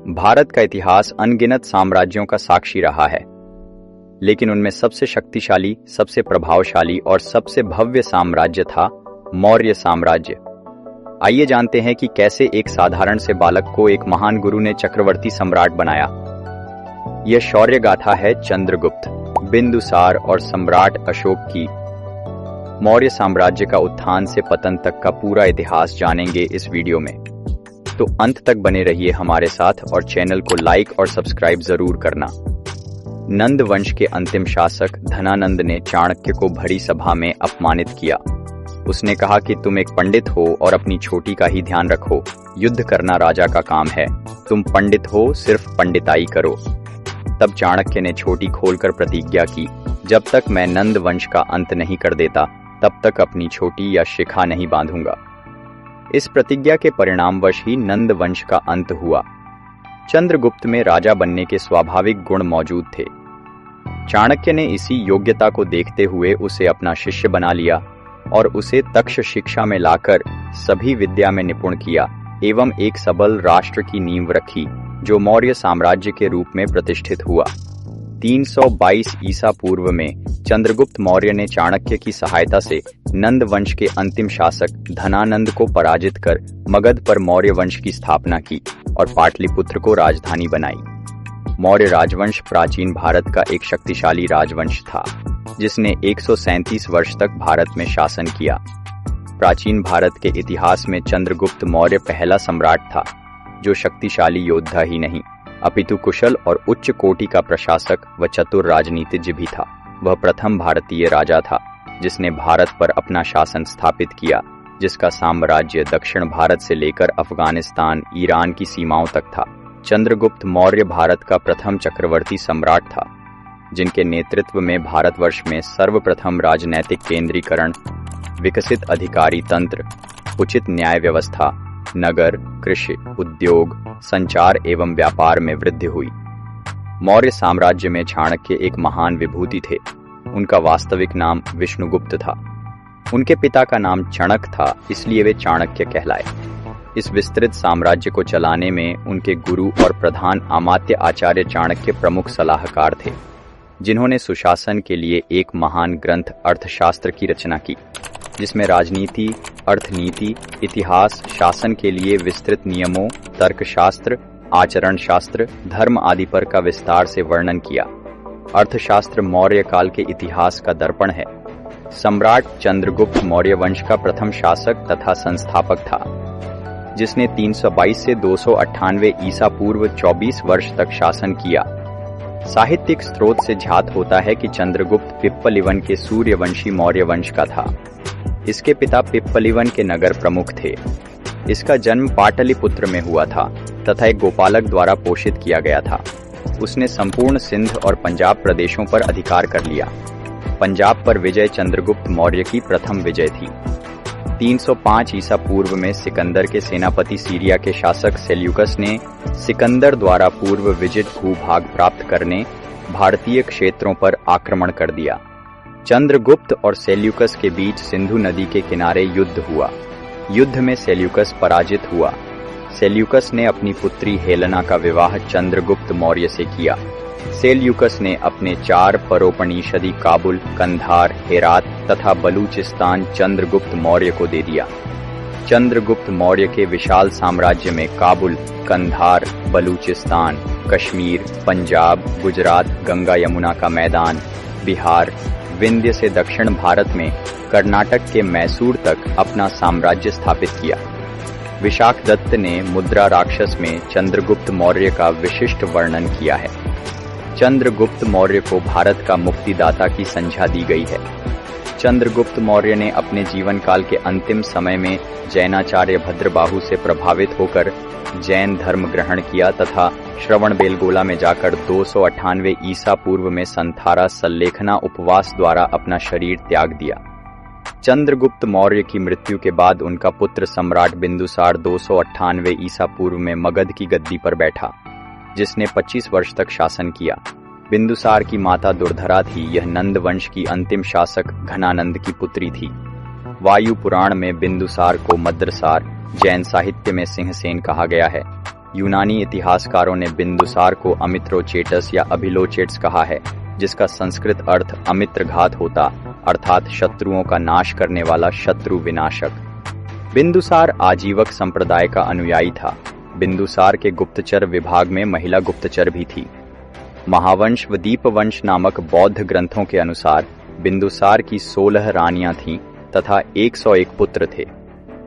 भारत का इतिहास अनगिनत साम्राज्यों का साक्षी रहा है, लेकिन उनमें सबसे शक्तिशाली, सबसे प्रभावशाली और सबसे भव्य साम्राज्य था मौर्य साम्राज्य। आइए जानते हैं कि कैसे एक साधारण से बालक को एक महान गुरु ने चक्रवर्ती सम्राट बनाया। यह शौर्य गाथा है चंद्रगुप्त, बिंदुसार और सम्राट अशोक की। मौर्य साम्राज्य का उत्थान से पतन तक का पूरा इतिहास जानेंगे इस वीडियो में, तो अंत तक बने रहिए हमारे साथ और चैनल को लाइक और सब्सक्राइब जरूर करना। नंद वंश के अंतिम शासक धनानंद ने चाणक्य को भरी सभा में अपमानित किया। उसने कहा कि तुम एक पंडित हो और अपनी छोटी का ही ध्यान रखो। युद्ध करना राजा का काम है, तुम पंडित हो, सिर्फ पंडिताई करो। तब चाणक्य ने छोटी खोलकर प्रतिज्ञा की, जब तक मैं नंद वंश का अंत नहीं कर देता तब तक अपनी छोटी या शिखा नहीं बांधूंगा। इस प्रतिज्ञा के परिणामवश ही नंद वंश का अंत हुआ। चंद्रगुप्त में राजा बनने के स्वाभाविक गुण मौजूद थे। चाणक्य ने इसी योग्यता को देखते हुए उसे अपना शिष्य बना लिया और उसे तक्ष शिक्षा में लाकर सभी विद्या में निपुण किया एवं एक सबल राष्ट्र की नींव रखी, जो मौर्य साम्राज्य के रूप में प्रतिष्ठित हुआ। 322 ईसा पूर्व में चंद्रगुप्त मौर्य ने चाणक्य की सहायता से नंद वंश के अंतिम शासक धनानंद को पराजित कर मगध पर मौर्य वंश की स्थापना की और पाटलिपुत्र को राजधानी बनाई। मौर्य राजवंश प्राचीन भारत का एक शक्तिशाली राजवंश था, जिसने 137 वर्ष तक भारत में शासन किया। प्राचीन भारत के इतिहास में चंद्रगुप्त मौर्य पहला सम्राट था, जो शक्तिशाली योद्धा ही नहीं अपितु कुशल और उच्च कोटि का प्रशासक व चतुर राजनीतिज्ञ भी था। वह प्रथम भारतीय राजा था जिसने भारत पर अपना शासन स्थापित किया, जिसका साम्राज्य दक्षिण भारत से लेकर अफगानिस्तान, ईरान की सीमाओं तक था। चंद्रगुप्त मौर्य भारत का प्रथम चक्रवर्ती सम्राट था, जिनके नेतृत्व में भारतवर्ष में सर्वप्रथम राजनैतिक केंद्रीकरण, विकसित अधिकारी तंत्र, उचित न्याय व्यवस्था, नगर, कृषि, उद्योग, संचार एवं व्यापार में वृद्धि हुई। मौर्य साम्राज्य में चाणक्य एक महान विभूति थे। उनका वास्तविक नाम विष्णुगुप्त था। उनके पिता का नाम चणक था, इसलिए वे चाणक्य कहलाए। इस विस्तृत साम्राज्य को चलाने में उनके गुरु और प्रधान अमात्य आचार्य चाणक्य प्रमुख सलाहकार थे, जिन्होंने सुशासन के लिए एक महान ग्रंथ अर्थशास्त्र की रचना की, जिसमें राजनीति, अर्थनीति, इतिहास, शासन के लिए विस्तृत नियमों, तर्कशास्त्र, आचरण शास्त्र, धर्म आदि पर का विस्तार से वर्णन किया। अर्थशास्त्र मौर्य काल के इतिहास का दर्पण है। सम्राट चंद्रगुप्त मौर्य वंश का प्रथम शासक तथा संस्थापक था, जिसने 322 से 298 ईसा पूर्व 24 वर्ष तक शासन किया। साहित्यिक स्रोत से ज्ञात होता है कि चंद्रगुप्त पिप्पलिवन के सूर्यवंशी मौर्य वंश का था। इसके पिता पिप्पलिवन के नगर प्रमुख थे। इसका जन्म पाटलिपुत्र में हुआ था तथा एक गोपालक द्वारा पोषित किया गया था। उसने संपूर्ण सिंध और पंजाब प्रदेशों पर अधिकार कर लिया। पंजाब पर विजय चंद्रगुप्त मौर्य की प्रथम विजय थी। 305 ईसा पूर्व में सिकंदर के सेनापति सीरिया के शासक सेल्यूकस ने सिकंदर द्वारा पूर्व विजित भूभाग प्राप्त करने भारतीय क्षेत्रों पर आक्रमण कर दिया। चंद्रगुप्त और सेल्यूकस के बीच सिंधु नदी के किनारे युद्ध हुआ। युद्ध में सेल्यूकस पराजित हुआ। सेल्यूकस ने अपनी पुत्री हेलेना का विवाह चंद्रगुप्त मौर्य से किया। सेल्यूकस ने अपने 4 परोपनिषदि काबुल, कंधार, हेरात तथा बलूचिस्तान चंद्रगुप्त मौर्य को दे दिया। चंद्रगुप्त मौर्य के विशाल साम्राज्य में काबुल, कंधार, बलूचिस्तान, कश्मीर, पंजाब, गुजरात, गंगा यमुना का मैदान, बिहार, विंध्य से दक्षिण भारत में कर्नाटक के मैसूर तक अपना साम्राज्य स्थापित किया। विशाखदत्त ने मुद्रा राक्षस में चंद्रगुप्त मौर्य का विशिष्ट वर्णन किया है। चंद्रगुप्त मौर्य को भारत का मुक्तिदाता की संज्ञा दी गई है। चंद्रगुप्त मौर्य ने अपने जीवन काल के अंतिम समय में जैनाचार्य भद्रबाहु से प्रभावित होकर जैन धर्म ग्रहण किया तथा श्रवणबेलगोला में जाकर 298 ईसा पूर्व में संथारा सल्लेखना उपवास द्वारा अपना शरीर त्याग दिया। चंद्रगुप्त मौर्य की मृत्यु के बाद उनका पुत्र सम्राट बिंदुसार 298 ईसा पूर्व में मगध की गद्दी पर बैठा, जिसने 25 वर्ष तक शासन किया। बिंदुसार की माता दुर्धरा थी। यह नंद वंश की अंतिम शासक घनानंद की पुत्री थी। वायु पुराण में बिंदुसार को मद्रसार, जैन साहित्य में सिंहसेन कहा गया है। यूनानी इतिहासकारों ने बिंदुसार को अमित्रोचेटस या अभिलोचेट्स कहा है, जिसका संस्कृत अर्थ अमित्रघात होता, अर्थात शत्रुओं का नाश करने वाला शत्रु विनाशक। बिंदुसार आजीवक संप्रदाय का अनुयायी था। बिंदुसार के गुप्तचर विभाग में महिला गुप्तचर भी थी। महावंश व दीपवंश नामक बौद्ध ग्रंथों के अनुसार बिंदुसार की 16 रानियां थीं तथा 101 पुत्र थे।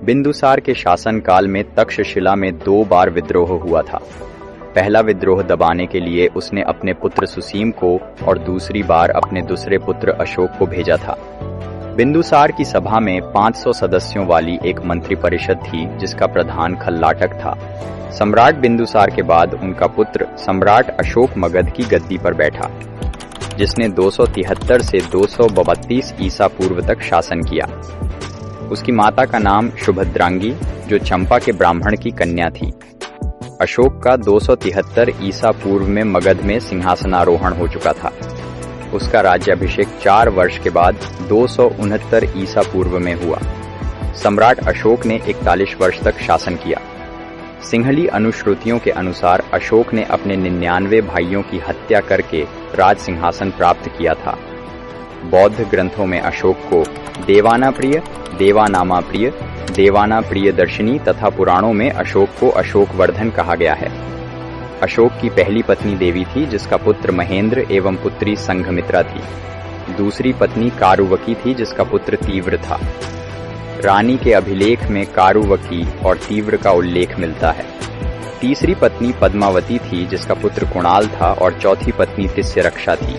बिंदुसार के शासनकाल में तक्षशिला में 2 बार विद्रोह हुआ था। पहला विद्रोह दबाने के लिए उसने अपने पुत्र सुसीम को और दूसरी बार अपने दूसरे पुत्र अशोक को भेजा था। बिंदुसार की सभा में 500 सदस्यों वाली एक मंत्री परिषद थी, जिसका प्रधान खल्लाटक था। सम्राट बिंदुसार के बाद उनका पुत्र सम्राट अशोक मगध की गद्दी पर बैठा, जिसने 273 से 232 ईसा पूर्व तक शासन किया। उसकी माता का नाम शुभद्रांगी, जो चंपा के ब्राह्मण की कन्या थी। अशोक का 273 ईसा पूर्व में मगध में सिंहासनारोहण हो चुका था। उसका राज्याभिषेक 4 वर्ष के बाद 269 ईसा पूर्व में हुआ। सम्राट अशोक ने 41 वर्ष तक शासन किया। सिंहली अनुश्रुतियों के अनुसार अशोक ने अपने 99 भाइयों की हत्या करके राज सिंहासन प्राप्त किया था। बौद्ध ग्रंथों में अशोक को देवाना प्रिय, देवानामा प्रिय, देवाना प्रियदर्शिनी तथा पुराणों में अशोक को अशोकवर्धन कहा गया है। अशोक की पहली पत्नी देवी थी, जिसका पुत्र महेंद्र एवं पुत्री संघमित्रा थी। दूसरी पत्नी कारुवकी थी, जिसका पुत्र तीव्र था। रानी के अभिलेख में कारुवकी और तीव्र का उल्लेख मिलता है। तीसरी पत्नी पद्मावती थी, जिसका पुत्र कुणाल था, और चौथी पत्नी तिस्यरक्षा थी।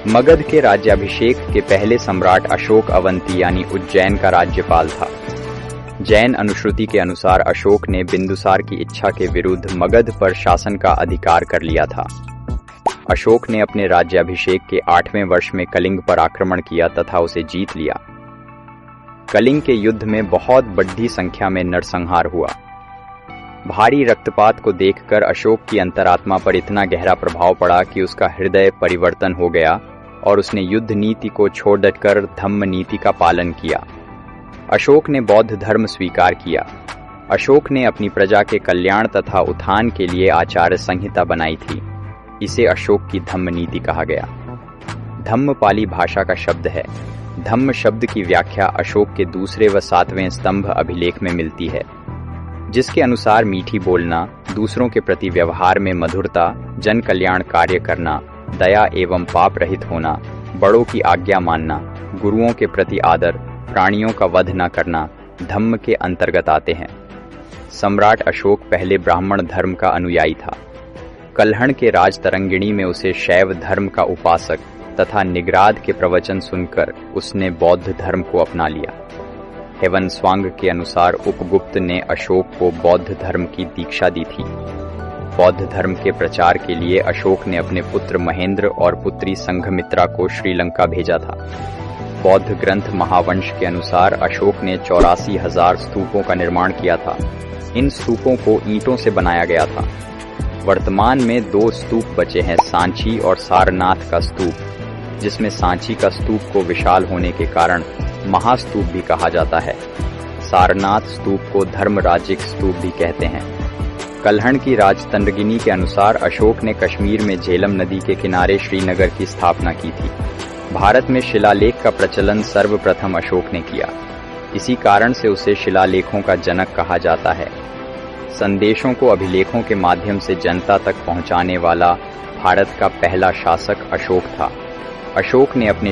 मगध के राज्याभिषेक के पहले सम्राट अशोक अवंती यानी उज्जैन का राज्यपाल था। जैन अनुश्रुति के अनुसार अशोक ने बिंदुसार की इच्छा के विरुद्ध मगध पर शासन का अधिकार कर लिया था। अशोक ने अपने राज्याभिषेक के 8वें वर्ष में कलिंग पर आक्रमण किया तथा उसे जीत लिया। कलिंग के युद्ध में बहुत बड़ी संख्या में नरसंहार हुआ। भारी रक्तपात को देखकर अशोक की अंतरात्मा पर इतना गहरा प्रभाव पड़ा कि उसका हृदय परिवर्तन हो गया और उसने युद्ध नीति को छोड़कर धम्म नीति का पालन किया। अशोक ने बौद्ध धर्म स्वीकार किया। अशोक ने अपनी प्रजा के कल्याण तथा उत्थान के लिए आचार्य संहिता बनाई थी। इसे अशोक की धम्म नीति कहा गया। धम्म पाली भाषा का शब्द है। धम्म शब्द की व्याख्या अशोक के दूसरे व 7वें स्तंभ अभिलेख में मिलती है, जिसके अनुसार मीठी बोलना, दूसरों के प्रति व्यवहार में मधुरता, जन कल्याण कार्य करना, दया एवं पाप रहित होना, बड़ों की आज्ञा मानना, गुरुओं के प्रति आदर, प्राणियों का वध न करना धम्म के अंतर्गत आते हैं। सम्राट अशोक पहले ब्राह्मण धर्म का अनुयायी था। कल्हण के राज तरंगिणी में उसे शैव धर्म का उपासक तथा निग्राद के प्रवचन सुनकर उसने बौद्ध धर्म को अपना लिया। हेवन स्वांग के अनुसार उपगुप्त ने अशोक को बौद्ध धर्म की दीक्षा दी थी। बौद्ध धर्म के प्रचार के लिए अशोक ने अपने पुत्र महेंद्र और पुत्री संघमित्रा को श्रीलंका भेजा था। बौद्ध ग्रंथ महावंश के अनुसार अशोक ने 84,000 स्तूपों का निर्माण किया था। इन स्तूपों को ईंटों से बनाया गया था। वर्तमान में 2 स्तूप बचे हैं, सांची और सारनाथ का स्तूप, जिसमें सांची का स्तूप को विशाल होने के कारण महास्तूप भी कहा जाता है। सारनाथ स्तूप को धर्मराजिक स्तूप भी कहते हैं। कल्हण की राजतंडगिनी के अनुसार अशोक ने कश्मीर में झेलम नदी के किनारे श्रीनगर की स्थापना की थी। भारत में शिलालेख का प्रचलन सर्वप्रथम अशोक ने किया। इसी कारण से उसे शिलालेखों का जनक कहा जाता है। संदेशों को अभिलेखों के माध्यम से जनता तक पहुंचाने वाला भारत का पहला शासक अशोक था। अशोक ने अपने